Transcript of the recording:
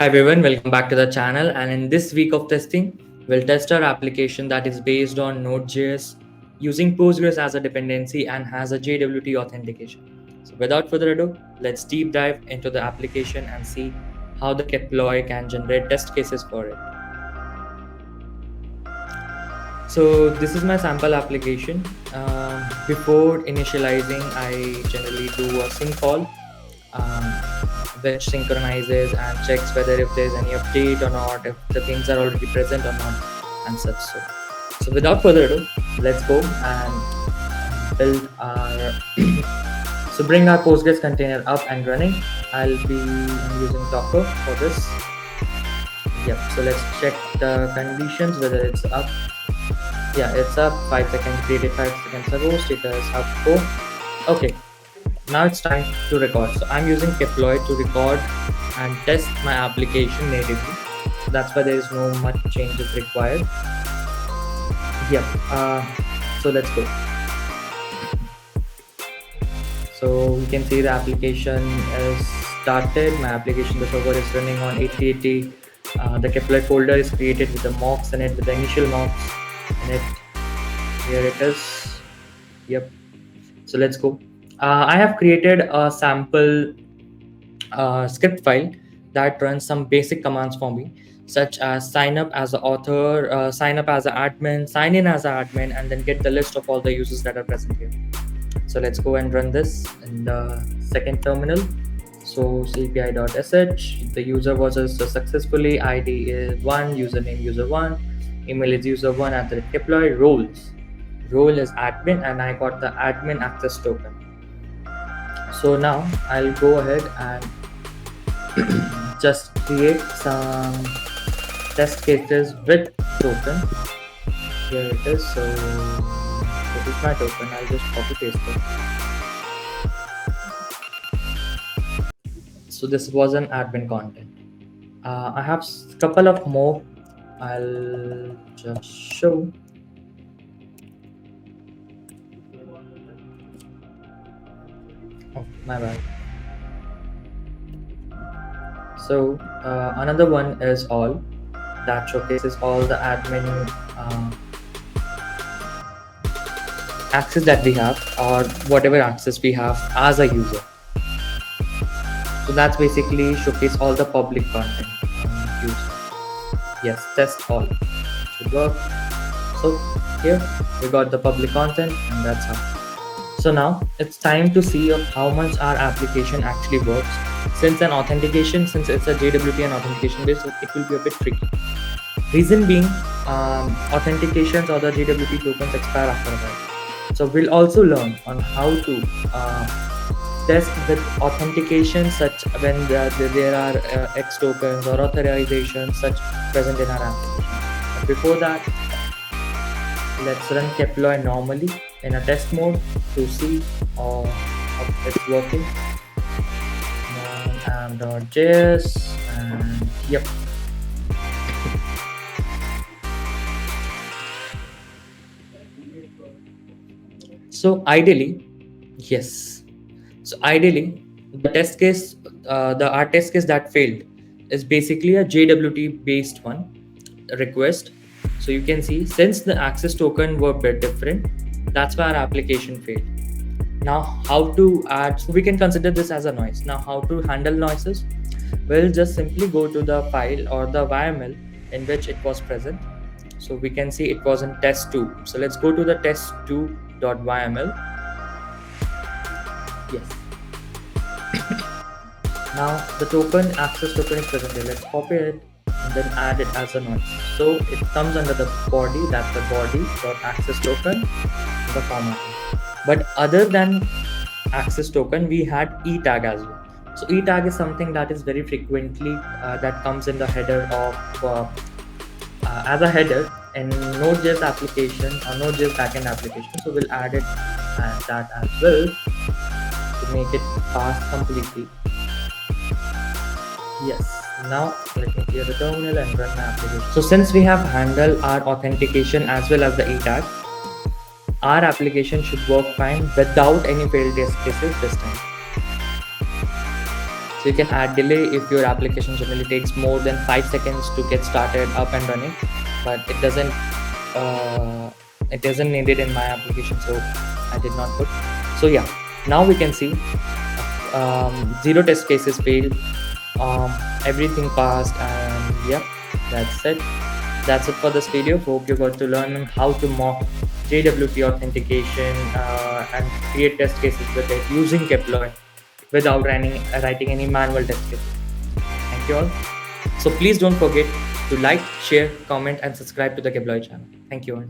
Hi everyone, welcome back to the channel. And in this week of testing, we'll test our application that is based on nodejs using postgres as a dependency and has a JWT authentication. So without further ado, let's deep dive into the application and see how the Keploy can generate test cases for it. So this is my sample application. Before initializing, I generally do a sync call, um, which synchronizes and checks whether if there's any update or not, if the things are already present or not, and such. So without further ado, let's go and build our so bring our Postgres container up and running. I'll be using Docker for this. Yep. So let's check the conditions whether it's up. Yeah, it's up. 5 seconds, created 5 seconds ago. Status up 4. Okay, now it's time to record. So I'm using Keploy to record and test my application natively. So that's why there is no much changes required. Yep. So let's go. So we can see the application is started. My application, the server is running on 8080. The Keploy folder is created with the mocks in it, with the initial mocks in it. Here it is. Yep. So let's go. I have created a sample script file that runs some basic commands for me, such as sign up as an author, sign up as an admin, sign in as an admin, and then get the list of all the users that are present here. So let's go and run this in the second terminal. So cpi.sh, the user was successfully, ID is 1, username user1, email is user1 at the Keploy, role is admin, and I got the admin access token. So now I'll go ahead and just create some test cases with token. Here it is. So this is my token. I'll just copy paste it. So this was an admin content. I have a couple of more. I'll just show. Oh, my bad. So another one is all that showcases all the admin access that we have, or whatever access we have as a user. So that's basically showcase all the public content used. Yes, test all should work. So here we got the public content, and that's how. So now it's time to see of how much our application actually works. Since an authentication, since it's a JWT and authentication based, it will be a bit tricky. Reason being, authentications or the JWT tokens expire after a while. So we'll also learn on how to test with authentication, such when there are X tokens or authorizations such present in our application. But before that, let's run Keploy normally in a test mode to see if it's working. Nodejs, and yep. So ideally, yes. So ideally, the test case, our test case that failed is basically a JWT based one request. So you can see, since the access token were a bit different, that's why our application failed. Now how to add, so we can consider this as a noise. Now how to handle noises? We'll just simply go to the file or the YML in which it was present. So we can see it was in test2. So let's go to the test2.yml. Yes. Now the token, access token is present here. Let's copy it and then add it as a noise. So it comes under the body, that's the body.access token, the format. But other than access token, we had e tag as well. So e tag is something that is very frequently that comes in the header of as a header in Node.js application or Node.js backend application. So we'll add it as that as well to make it pass completely. Yes. Now let me clear the terminal and run my application. So since we have handled our authentication as well as the e tag, our application should work fine without any failed test cases this time. So you can add delay if your application generally takes more than 5 seconds to get started up and running, but uh, it doesn't need it in my application, so I did not put. So yeah, now we can see zero test cases failed, um, everything passed, and yeah, that's it. That's it for this video. Hope you got to learn how to mock JWT authentication and create test cases with it using Keploy without writing any manual test cases. Thank you all. So please don't forget to like, share, comment, and subscribe to the Keploy channel. Thank you all.